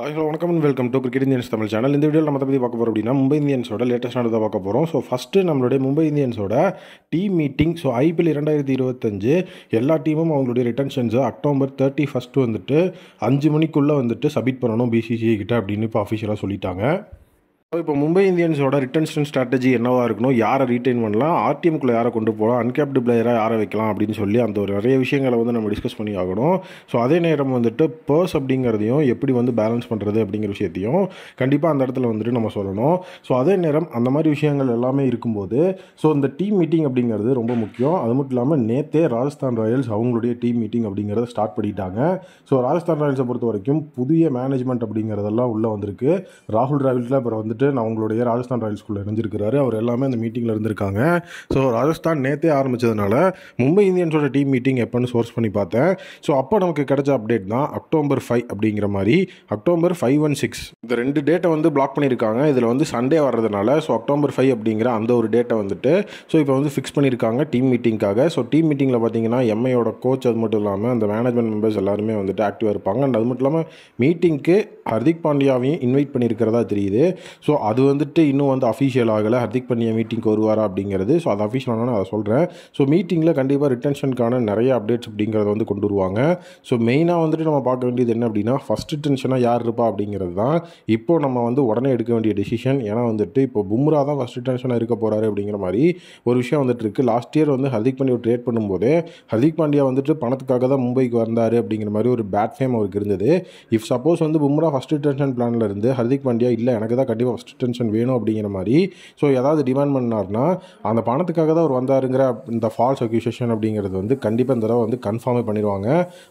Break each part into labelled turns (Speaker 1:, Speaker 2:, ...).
Speaker 1: Hello வணக்கம் and welcome to cricket Indians Tamil channel. இந்த வீடியோவில் நம்ம பற்றி பார்க்க போகிறோம் அப்படின்னா மும்பை இந்தியன்ஸோட லேட்டஸ்டானதை பார்க்க போகிறோம். ஸோ ஃபஸ்ட்டு நம்மளுடைய மும்பை இந்தியன்ஸோட டீம் மீட்டிங். ஸோ ஐபிஎல் 2025 எல்லா டீமும் அவங்களுடைய ரிட்டன்ஷன்ஸை அக்டோபர் 31 வந்துட்டு 5 மணிக்குள்ளே வந்துட்டு சப்மிட் பண்ணணும் பிசிசிஐ கிட்ட அப்படின்னு இப்போ அஃபிஷியலாக சொல்லிட்டாங்க. இப்போ மும்பை இந்தியன்ஸோட ரிட்டன்ஷன் ஸ்ட்ராட்டஜி என்னவாக இருக்கணும், யாரை ரீட்டைன் பண்ணலாம், ஆர்டிஎம்குள்ளே யாரை கொண்டு போகலாம், அன்கேப்டு பிளேயராக யாரை வைக்கலாம் அப்படின்னு சொல்லி அந்த ஒரு நிறைய விஷயங்களை வந்து நம்ம டிஸ்கஸ் பண்ணி ஆகணும். ஸோ அதே நேரம் வந்துட்டு பர்ஸ் அப்படிங்கிறதையும் எப்படி வந்து பேலன்ஸ் பண்ணுறது அப்படிங்கிற விஷயத்தையும் கண்டிப்பாக அந்த இடத்துல வந்துட்டு நம்ம சொல்லணும். ஸோ அதே நேரம் அந்த மாதிரி விஷயங்கள் எல்லாமே இருக்கும்போது ஸோ இந்த டீம் மீட்டிங் அப்படிங்கிறது ரொம்ப முக்கியம். அது மட்டும் இல்லாமல் நேற்றே ராஜஸ்தான் ராயல்ஸ் அவங்களுடைய டீம் மீட்டிங் அப்படிங்கிறத ஸ்டார்ட் பண்ணிட்டாங்க. ஸோ ராஜஸ்தான் ராயல்ஸை பொறுத்த வரைக்கும் புதிய மேனேஜ்மெண்ட் அப்படிங்கிறதெல்லாம் உள்ளே வந்திருக்கு. ராகுல் டிராவிட்ல அப்புறம் வந்துட்டு அவங்களுடைய ராஜஸ்தான் ராயல்ஸ்குள்ளே இணைஞ்சிருக்கிறாரு. அவர் எல்லாமே அந்த மீட்டிங்கில் இருந்திருக்காங்க. ஸோ ராஜஸ்தான் நேற்றே ஆரம்பித்ததுனால மும்பை இந்தியன்ஸோட டீம் மீட்டிங் எப்போன்னு சோர்ஸ் பண்ணி பார்த்தேன். ஸோ அப்போ நமக்கு கிடைச்ச அப்டேட் தான் அக்டோபர் 5 அப்படிங்கிற மாதிரி. அக்டோபர் 5 and 6 இந்த 2 டேட்டை வந்து பிளாக் பண்ணியிருக்காங்க. இதில் வந்து சண்டே வர்றதுனால ஸோ அக்டோபர் 5 அப்படிங்கிற அந்த ஒரு டேட்டை வந்துட்டு ஸோ இப்போ வந்து ஃபிக்ஸ் பண்ணியிருக்காங்க டீம் மீட்டிங்காக. ஸோ டீம் மீட்டிங்கில் பார்த்தீங்கன்னா எம்ஐயோட கோச் அது மட்டும் இல்லாமல் அந்த மேனேஜ்மெண்ட் மெம்பர்ஸ் எல்லாருமே வந்துட்டு ஆக்டிவாக இருப்பாங்க. அண்ட் அது மட்டும் இல்லாமல் மீட்டிங்க்கு ஹர்திக் பாண்டியாவையும் இன்வைட் பண்ணியிருக்கிறதா தெரியுது. ஸோ அது வந்துட்டு இன்னும் வந்து அஃபிஷியல் ஆகலை. ஹர்திக் பாண்டியா மீட்டிங்க்கு வருவாரா அப்படிங்கிறது. ஸோ அது அஃபிஷியல் ஆனால் அதை சொல்கிறேன். ஸோ மீட்டிங்கில் கண்டிப்பாக ரிட்டன்ஷனுக்கான நிறைய அப்டேட்ஸ் அப்படிங்கிறத வந்து கொண்டு வருவாங்க. ஸோ மெயினாக வந்துட்டு நம்ம பார்க்க வேண்டியது என்ன அப்படின்னா ஃபஸ்ட் ரிட்டன்ஷனாக யார் இருப்பா அப்படிங்கிறது தான் இப்போ நம்ம வந்து உடனே எடுக்க வேண்டிய டிசிஷன். ஏன்னா வந்துட்டு இப்போ பும்ரா தான் ஃபஸ்ட் ரிட்டன்ஷனாக இருக்க போகிறாரு அப்படிங்கிற மாதிரி ஒரு விஷயம் வந்துட்டு இருக்குது. லாஸ்ட் இயர் வந்து ஹர்திக் பாண்டியா ட்ரேட் பண்ணும்போதே ஹர்திக் பாண்டியா வந்துட்டு பணத்துக்காக தான் மும்பைக்கு வந்தார் அப்படிங்கிற மாதிரி ஒரு பேட் ஃபேம் அவருக்கு இருந்தது. இஃப் சப்போஸ் வந்து பும்ரா ஃபஸ்ட் ரிட்டன்ஷன் பிளானில் இருந்து ஹர்திக் பாண்டியா இல்லை எனக்கு தான் கண்டிப்பாக ஃபஸ்ட் ரிட்டன்ஷன் வேணும் அப்படிங்கிற மாதிரி ஸோ ஏதாவது டிமாண்ட் பண்ணார்னா அந்த பணத்துக்காக தான் அவர் வந்தாருங்கிற இந்த ஃபால்ஸ் அக்யூசேஷன் அப்படிங்கிறது வந்து கண்டிப்பாக இந்த தடவை வந்து கன்ஃபார்மே பண்ணிடுவாங்க.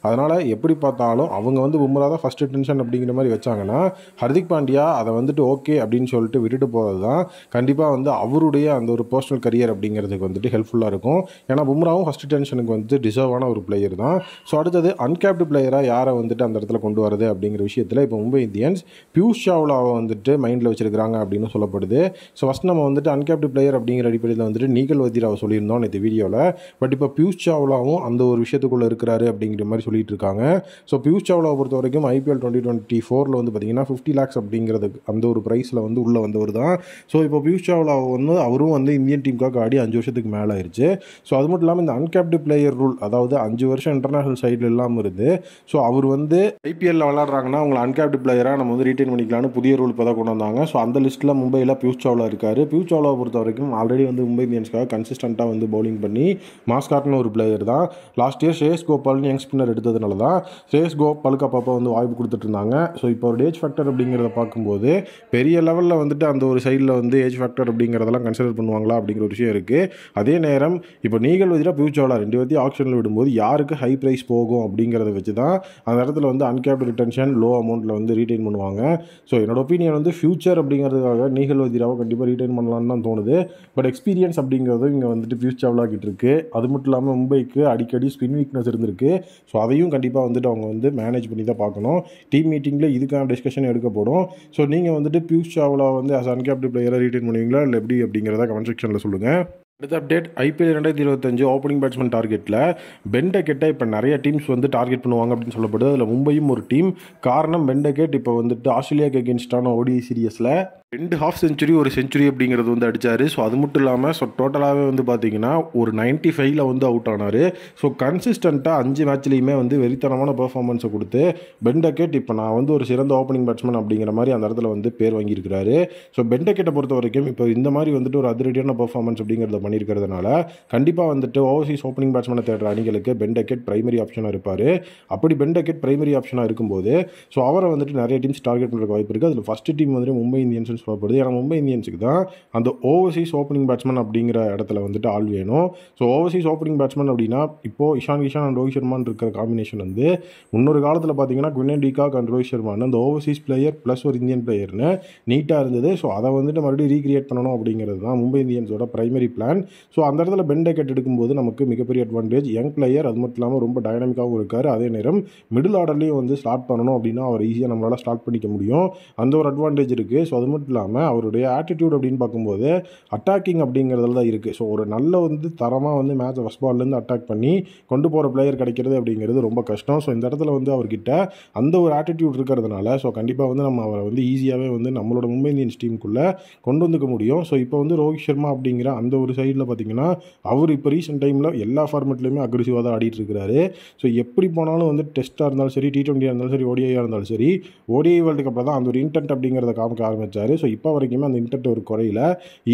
Speaker 1: அதனால் எப்படி பார்த்தாலும் அவங்க வந்து பும்ரா தான் ஃபஸ்ட் ரிட்டன்ஷன் அப்படிங்கிற மாதிரி வச்சாங்கன்னா ஹர்திக் பாண்டியா அதை வந்துட்டு ஓகே அப்படின்னு சொல்லிட்டு விட்டுட்டு போகிறது தான் கண்டிப்பாக வந்து அவருடைய அந்த ஒரு பர்சனல் கரியர் அப்படிங்கிறதுக்கு வந்துட்டு ஹெல்ப்ஃபுல்லாக இருக்கும். ஏன்னா பும்ராவும் ஃபஸ்ட் ரிட்டன்ஷனுக்கு வந்து டிசர்வான ஒரு பிளேயர் தான். ஸோ அடுத்தது அன்கேப்டு பிளேயராக யாரை வந்துட்டு அந்த இடத்துல கொண்டு வரது அப்படிங்கிற விஷயத்தில் இப்போ மும்பை இந்தியன்ஸ் பியூஷ் சாவ்லாவை வந்துட்டு மைண்டில் வச்சிருக்கிறாங்க அப்படின்னு சொல்லப்படுது. ஸோ ஃபஸ்ட் நம்ம வந்துட்டு அன்கேப்டு பிளேயர் அப்படிங்கிற அடிப்படையில் வந்துட்டு நீகல் வதீராவை சொல்லியிருந்தோம் இந்த வீடியோவில். பட் இப்போ பியூஷ் சாவ்லாவும் அந்த ஒரு விஷயத்துக்குள்ளே இருக்கிறாரு அப்படிங்கிற மாதிரி சொல்லிட்டு இருக்காங்க. ஸோ பியூஷ் சாவ்லாவை பொறுத்த வரைக்கும் IPL 2024 வந்து பார்த்தீங்கன்னா 50 lakhs அப்படிங்கிறது அந்த ஒரு ப்ரைஸில் வந்து உள்ளே வந்தவர் தான். ஸோ இப்போ பியூஷ் சாவ்லா வந்து அவரும் வந்து இந்தியன் டீமுக்காக ஆடி 5 வருஷத்துக்கு மேலே ஆயிடுச்சு. ஸோ அது மட்டும் இல்லாமல் இந்த அன்கேப்டு பிளேயர் ரூல் அதாவது 5 வருஷம் இன்டர்நேஷனல் சைடில் இல்லாமல் இருந்து ஸோ அவர் வந்து IPL விளாட்றாங்கன்னா அவங்களை அன்கேப்டு பிளேயராக நம்ம வந்து ரீட்டைன் பண்ணிக்கலாம்னு புதிய ரூல் இப்போ தான் கொண்டு வந்தாங்க. ஸோ அந்த லிஸ்ட்டில் மும்பையில் பியூஷ் சாவ்லா இருக்கார். பியூஷ் சாவ்லாவை பொறுத்த வரைக்கும் ஆல்ரெடி வந்து மும்பை இந்தியன்ஸ்க்காக கன்சிஸ்டண்ட்டாக வந்து பவுலிங் பண்ணி மாஸ்காட்னு ஒரு பிளேயர் தான். லாஸ்ட் இயர் ஸ்ரேயஸ் கோபால்னு யங் ஸ்பின்னர் எடுத்ததுனால தான் ஸ்ரேயஸ் கோபாலுக்கு அப்பப்போ வந்து வாய்ப்பு கொடுத்துட்டு இருந்தாங்க. ஸோ இப்போ ஒரு ஏஜ் ஃபேக்டர் அப்படிங்கிறத பார்க்கும்போது பெரிய லெவலில் வந்துட்டு அந்த ஒரு சைடில் வந்து ஏஜ் ஃபேக்டர் அப்படிங்கிறதெல்லாம் கன்சிடர் பண்ணுவாங்களா அப்படிங்கிற ஒரு விஷயம் இருக்குது. அதே நேரம் இப்போ நீகல் வதீரா பியூஷ் சாவ்லா 2 பேர்த்தையும் ஆக்ஷனில் விடும்போது யாருக்கு ஹை ப்ரைஸ் போகும் அப்படிங்கிறத வச்சு தான் அந்த இடத்துல வந்து அன்கேப்டு ரிட்டன்ஷன் லோ அமௌண்ட்டில் வந்து ரீட்டைன் பண்ணுவாங்க. ஸோ என்னோட ஒப்பீனியன் வந்து ஃபியூச்சர் அப்படிங்கிறதுக்காக நீகல் வதீராவை கண்டிப்பாக ரீட்டைன் பண்ணலான்னு தான் தோணுது. பட் எக்ஸ்பீரியன்ஸ் அப்படிங்கிறது இங்கே வந்துட்டு பியூஷ் சாவ்லா கிட்ட இருக்குது. அது மட்டும் இல்லாமல் மும்பைக்கு அடிக்கடி ஸ்பின் வீக்னஸ் இருந்திருக்கு. ஸோ அதையும் கண்டிப்பாக வந்துட்டு அவங்க வந்து மேனேஜ் பண்ணி தான் பார்க்கணும். டீம் மீட்டிங்கில் இதுக்கான டிஸ்கஷன் எடுக்கப்படும். ஸோ நீங்கள் வந்துட்டு பியூஷ் சாவ்லா வந்து அஸ் அன்கேப்டு பிளேயராக ரீட்டைன் பண்ணுவீங்களா இல்லை எப்படி அப்படிங்கிறத கமெண்ட் செக்ஷனில் சொல்லுங்கள். அடுத்த அப்டேட் IPL 2025 ஓப்பனிங் பேட்ஸ்மேன் டார்கெட்டில் பென் டெக்கெட்டை இப்போ நிறைய டீம்ஸ் வந்து டார்கெட் பண்ணுவாங்க அப்படின்னு சொல்லப்படுது. அதில் மும்பையும் ஒரு டீம். காரணம் பென் டெக்கெட் இப்போ வந்துட்டு ஆஸ்திரேலியாவுக்கு அகேன்ஸ்டான ODI சீரியஸில் 2 half century ஒரு செஞ்சுரி அப்படிங்கிறது வந்து அடித்தார். ஸோ அது மட்டும் இல்லாமல் ஸோ டோட்டலாகவே வந்து பார்த்தீங்கன்னா ஒரு 95ல் வந்து அவுட் ஆனார். ஸோ கன்சிஸ்டண்ட்டாக 5 மேட்ச்லேயுமே வந்து வெறித்தனமான பெர்ஃபார்மன்ஸை கொடுத்து பென் டெக்கெட் இப்போ நான் வந்து ஒரு சிறந்த ஓப்பனிங் பேட்ஸ்மேன் அப்படிங்கிற மாதிரி அந்த இடத்துல வந்து பேர் வாங்கியிருக்கிறாரு. ஸோ பென் டெக்கெட்டை பொறுத்த வரைக்கும் இப்போ இந்த மாதிரி வந்துட்டு ஒரு அதிரடியான பெர்ஃபார்மன்ஸ் அப்படிங்கிறத பண்ணியிருக்கிறதுனால கண்டிப்பாக வந்துட்டு ஓவர்சீஸ் ஓப்பனிங் பேட்ஸ்மேனை தேடுற அணிகளுக்கு பென் டெக்கெட் பிரைமரி ஆப்ஷனாக இருப்பார். அப்படி பென் டெக்கெட் பிரைமரி ஆப்ஷனாக இருக்கும்போது ஸோ அவரை வந்துட்டு நிறைய டீம்ஸ் டார்கெட் பண்ணுற வாய்ப்பு இருக்குது. அதில் ஃபஸ்ட்டு டீம் வந்துட்டு மும்பை இந்தியன்ஸ் சொல்லப்படுது. ஏன்னா மும்பை இந்தியன்ஸுக்கு தான் அந்த ஓவர்சீஸ் ஓப்பனிங் பேட்ஸ்மேன் அப்படிங்கிற இடத்துல வந்துட்டு ஆள் வேணும். ஸோ ஓவர்சீஸ் ஓப்பனிங் பேட்ஸ்மேன் அப்படின்னா இப்போது இஷான் கிஷான் அண்ட் ரோஹித் சர்மான் இருக்கிற காம்பினேஷன் வந்து முன்னொரு காலத்தில் பார்த்தீங்கன்னா குவின் டிகாக் அண்ட் ரோஹித் சர்மான் அந்த ஓவர்சீஸ் பிளேயர் ப்ளஸ் ஒரு இந்தியன் பிளேயர்னு நீட்டாக இருந்தது. ஸோ அதை வந்துட்டு மறுபடியும் ரீக்ரியேட் பண்ணணும் அப்படிங்கிறது தான் மும்பை இந்தியன்ஸோட பிரைமரி பிளான். ஸோ அந்த இடத்துல பென் டெக்கெட் எடுக்கும்போது நமக்கு மிகப்பெரிய அட்வான்டேஜ். யங் பிளேயர், அது மட்டும் இல்லாமல் ரொம்ப டைனமிக்காகவும் இருக்கார். அதே நேரம் மிடில் ஆர்டர்லேயும் வந்து ஸ்டார்ட் பண்ணணும் அப்படின்னா அவர் ஈஸியாக நம்மளால் ஸ்டார்ட் பண்ணிக்க முடியும். அந்த ஒரு அட்வான்டேஜ் இருக்குது. ஸோ அது மட்டும் இல்லாமல் அவருடைய ஆட்டிடியூட் அப்படின்னு பார்க்கும்போது அட்டாக்கிங் அப்படிங்கிறதுல தான் இருக்குது. ஸோ ஒரு நல்ல வந்து தரமாக வந்து மேட்சை ஃபஸ்ட் பால்லேருந்து அட்டாக் பண்ணி கொண்டு போகிற பிளேயர் கிடைக்கிறது அப்படிங்கிறது ரொம்ப கஷ்டம். ஸோ இந்த இடத்துல வந்து அவர்கிட்ட அந்த ஒரு ஆட்டிடியூட் இருக்கிறதுனால ஸோ கண்டிப்பாக வந்து நம்ம அவரை வந்து ஈஸியாகவே வந்து நம்மளோட மும்பை இந்தியன்ஸ் டீமுக்குள்ளே கொண்டு வந்துக்க முடியும். ஸோ இப்போ வந்து ரோஹித் சர்மா அப்படிங்கிற அந்த ஒரு சைடில் பார்த்தீங்கன்னா அவர் இப்போ ரீசெண்ட் டைமில் எல்லா ஃபார்மெட்லையுமே அக்ரெசிவாக தான் ஆடிட்டு இருக்கிறாரு. ஸோ எப்படி போனாலும் வந்து டெஸ்ட்டாக இருந்தாலும் சரி, T20 இருந்தாலும் சரி, ODIயாக இருந்தாலும் சரி, ODI வேர்ல்டு கப்பில் தான் அந்த ஒரு இன்டென்ட் அப்படிங்கிறத காமிக்க ஆரம்பித்தார். ஸோ இப்போ வரைக்குமே அந்த இன்டென்ட் ஒரு குறையில.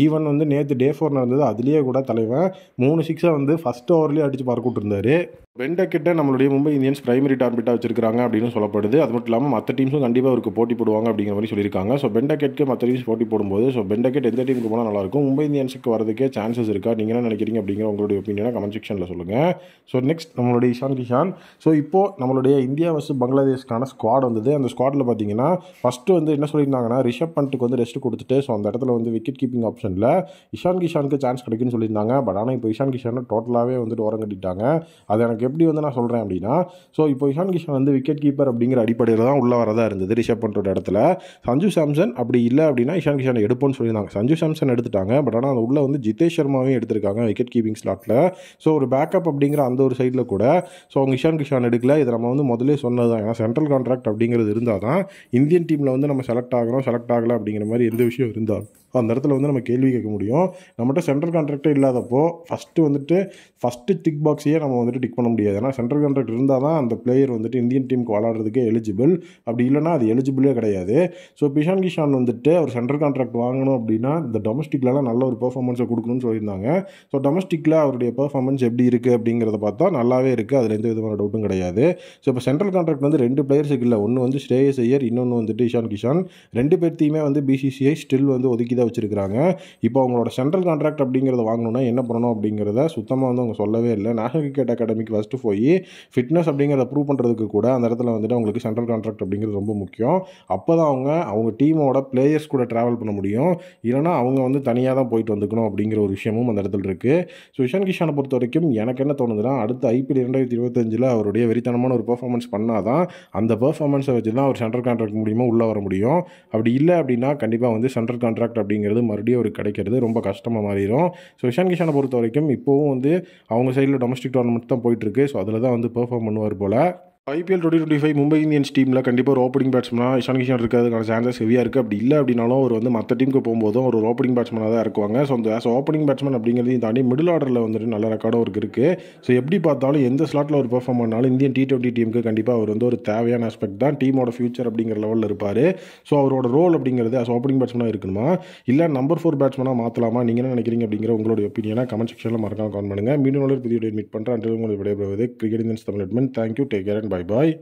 Speaker 1: ஈவன் வந்து நேற்று Day 4 நடந்தது, அதுலேயே கூட தலைவன் 3 6 வந்து ஃபஸ்ட் ஓவர்லேயே அடித்து பார்க்க விட்டுருந்தாரு. பென் டெக்கெட்டை நம்மளுடைய மும்பை இந்தியன்ஸ் பிரைமரி டார்கெட்டாக வச்சிருக்காங்க அப்படின்னு சொல்லப்படுது. அது மட்டும் இல்லாமல் மற்ற டீம்ஸும் கண்டிப்பாக அவருக்கு போட்டி போடுவாங்க அப்படிங்கிற மாதிரி சொல்லியிருக்காங்க. ஸோ பென் டெக்கெட்க்கு மற்ற டீம்ஸ் போட்டி போடும்போது ஸோ பென் டெக்கெட் எந்த டீமுக்கு போனால் நல்லாயிருக்கும், மும்பை இந்தியன்ஸுக்கு வரதுக்கே சான்சஸ் இருக்கா, நீங்கள் என்ன நினைக்கிறீங்க அப்படிங்கிற உங்களுடைய ஒப்பீனியனை கமெண்ட் செக்ஷனில் சொல்லுங்கள். ஸோ நெக்ஸ்ட் நம்மளுடைய இஷான் கிஷான். ஸோ இப்போது நம்மளுடைய இந்தியா வர்சஸ் பங்களாதேஷ்க்கான ஸ்குவாட் வந்தது. அந்த ஸ்குவாடில் பார்த்தீங்கன்னா ஃபஸ்ட்டு வந்து என்ன சொல்லியிருந்தாங்கன்னா ரிஷப் பண்ட்டுக்கு வந்து ரெஸ்ட் கொடுத்துட்டு ஸோ அந்த இடத்துல வந்து விக்கெட் கீப்பிங் ஆப்ஷனில் இஷான் கிஷானுக்கு சான்ஸ் கிடைக்குன்னு சொல்லியிருந்தாங்க. பட் ஆனால் இப்போ இஷான் கிஷானை டோட்டலாகவே வந்துட்டு ஓரம் கட்டிட்டாங்க. அது எனக்கு எப்படி வந்து நான் சொல்கிறேன் அப்படின்னா, ஸோ இப்போ இஷான் கிஷான் வந்து விக்கெட் கீப்பர் அப்படிங்கிற அடிப்படையில் தான் உள்ளே வரதா இருந்தது ரிஷப் பண்டோட இடத்துல. சஞ்சு சாம்சன் அப்படி இல்லை அப்படின்னா இஷான் கிஷானை எடுப்போம்னு சொல்லியிருந்தாங்க. சஞ்சு சாம்சன் எடுத்துட்டாங்க. பட் ஆனால் அந்த உள்ள வந்து ஜிதேஷ் சர்மாவையும் எடுத்திருக்காங்க விக்கெட் கீப்பிங் ஸ்லாட்டில். ஸோ ஒரு பேக்கப் அப்படிங்கிற அந்த ஒரு சைடில் கூட ஸோ அவங்க இஷான் கிஷான் எடுக்கல. இதை நம்ம வந்து முதலே சொன்னது தான். ஏன்னா சென்ட்ரல் கான்ட்ராக்ட் அப்படிங்கிறது இருந்தால் தான் இந்தியன் டீமில் வந்து நம்ம செலக்ட் ஆகிறோம், செலக்ட் ஆகலை அப்படிங்கிற மாதிரி எந்த விஷயம் இருந்தால் அந்த இடத்துல வந்து நம்ம கேள்வி கேட்க முடியும். நம்மகிட்ட சென்ட்ரல் கான்ட்ராக்டே இல்லாதப்போ ஃபஸ்ட்டு டிக் பாக்ஸையே நம்ம வந்துட்டு டிக் பண்ண முடியாது. ஏன்னா சென்ட்ரல் கான்ட்ராக்ட் இருந்தால் தான் அந்த பிளேயர் வந்துட்டு இந்தியன் டீமுக்கு விளாடுறதுக்கே எலிஜிபிள். அப்படி இல்லைனா அது எலிஜிபிளே கிடையாது. ஸோ இஷான் கிஷான் வந்துட்டு அவர் சென்ட்ரல் கான்ட்ராக்ட் வாங்கணும் அப்படின்னா இந்த டொமஸ்டிக்லலாம் நல்ல ஒரு பெர்ஃபார்மன்ஸை கொடுக்கணும்னு சொல்லியிருந்தாங்க. ஸோ டொமஸ்டிக்கில் அவருடைய பெர்ஃபார்மன்ஸ் எப்படி இருக்குது அப்படிங்கிறத பார்த்தா நல்லாவே இருக்குது. அதில் எந்த விதமான டவுட்டும் கிடையாது. ஸோ இப்போ சென்ட்ரல் கான்ட்ராக்ட் வந்து 2 பிளேயர்ஸுக்கு இல்லை. ஒன்று வந்து ஸ்ரேயஸ் ஐயர், இன்னொன்று வந்துட்டு இஷான் கிஷான். 2 பேர்த்தையுமே வந்து BCCI ஸ்டில் வந்து ஒதுக்கி தான் வச்சிருக்காங்க. இப்போ அவங்களோட சென்ட்ரல் கான்ட்ராக்ட் அப்படிங்கிறத வாங்கணும்னா என்ன பண்ணணும் அப்படிங்கிறத சுத்தமாக வந்து அவங்க சொல்லவே இல்லை. நேஷனல் கிரிக்கெட் அகாடமிக்கு ஃபஸ்ட்டு போய் ஃபிட்னஸ் அப்படிங்கிறத ப்ரூவ் பண்ணுறதுக்கு கூட அந்த இடத்துல வந்துட்டு அவங்களுக்கு சென்ட்ரல் கான்ட்ராக்ட் அப்படிங்கிறது ரொம்ப முக்கியம். அப்போ தான் அவங்க டீமோட பிளேயர்ஸ் கூட ட்ராவல் பண்ண முடியும். இல்லைனா அவங்க வந்து தனியாக தான் போயிட்டு வந்துக்கணும் அப்படிங்கிற ஒரு விஷயமும் அந்த இடத்துல இருக்குது. ஸோ இஷான் கிஷானை பொறுத்த வரைக்கும் எனக்கு என்ன தோணுதுன்னா, அடுத்த IPL 2025 அவருடைய வெறித்தனமான ஒரு பெர்ஃபார்மன்ஸ் பண்ணால் தான் அந்த பெர்ஃபார்மன்ஸை வச்சு தான் அவர் சென்ட்ரல் கான்ட்ராக்ட் மூலியமாக உள்ளே வர முடியும். அப்படி இல்லை அப்படின்னா கண்டிப்பாக வந்து சென்ட்ரல் கான்ட்ராக்ட் அப்படிங்கிறது மறுபடியும் அவருக்கு கிடைக்கிறது ரொம்ப கஷ்டமாக மாறிடும். ஸோ இஷான் கிஷானை பொறுத்த வரைக்கும் இப்போவும் வந்து அவங்க சைடில் டொமஸ்டிக் டோர்னமெண்ட் தான் போயிட்டுருக்கு. ஸோ அதில் தான் வந்து பெர்ஃபார்ம் பண்ணுவார் போல். IPL 2025 மும்பை இந்தியன்ஸ் டீமில் கண்டிப்பாக ஒரு ஓப்பனிங் பேட்ஸ்மனாக இஷான் கிஷான் இருக்கிறதுக்கான சான்சஸ் ஹெவியாக இருக்குது. அப்படி இல்லை அப்படின்னாலும் அவர் வந்து மற்ற டீமுக்கு போகும்போதும் ஒரு ஓப்பனிங் பேட்ஸ்மனாக தான் இருக்குவாங்க. ஸோ அந்த ஓப்பனிங் பேட்ஸ்மேன் அப்படிங்கிறதையும் தாண்டி மிடில் ஆர்டரில் வந்துட்டு நல்ல ரெக்கார்டும் அவருக்கு இருக்குது. ஸோ எப்படி பார்த்தாலும் எந்த ஸ்லாட்டில் ஒரு பெர்ஃபார்ம் பண்ணாலும் இந்தியன் T20 டீமுக்கு கண்டிப்பாக அவர் வந்து ஒரு தேவையான ஆஸ்பெக்ட் தான். டீமோட ஃபியூச்சர் அப்படிங்கிற லெவலில் இருப்பார். ஸோ அவரோட ரோல் அப்படிங்கிறது ஓப்பனிங் பேட்ஸ்மனாக இருக்கணுமா இல்லை நம்பர் 4 பேட்ஸ்மனாக மாற்றலாமா, நீங்கள் என்ன நினைக்கிறீங்க அப்படிங்கிற உங்களுடைய ஒப்பீனியனை கமெண்ட் செக்ஷனில் மறக்காம கமெண்ட் பண்ணுங்கள். மீண்டும் ஒரு புதிய மீட் பண்ணுறேன். அன்றில் உங்களை விடைபெறுவது cricket Indians Tamil. Thank you, take care and bye bye.